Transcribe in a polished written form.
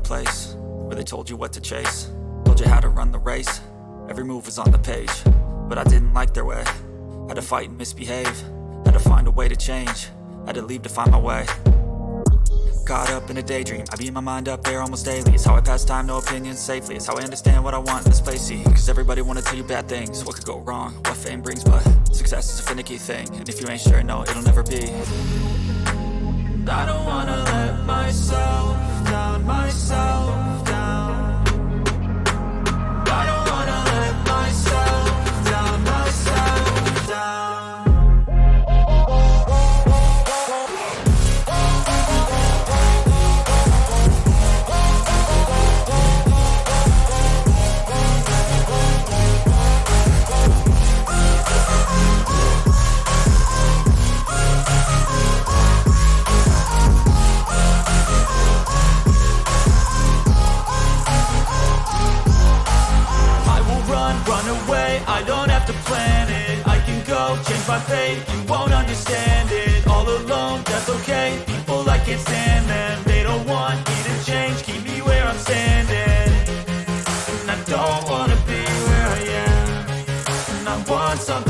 place where they told you what to chase, told you how to run the race. Every move was on the page, but I didn't like their way. Had to fight and misbehave, had to find a way to change, had to leave to find my way. Caught up in a daydream, I beat my mind up there almost daily. It's how I pass time, no opinions safely. It's how I understand what I want in this place, see. Cause everybody wanna tell you bad things, what could go wrong, what fame brings. But success is a finicky thing, and if you ain't sure, no, it'll never be. I don't wanna let myself down, myself down. I don't wanna let myself down, myself down. Run away, I don't have to plan it. I can go, change my fate, you won't understand it. All alone, that's okay, people I can't stand them. They don't want me to change, keep me where I'm standing. And I don't wanna be where I am, and I want something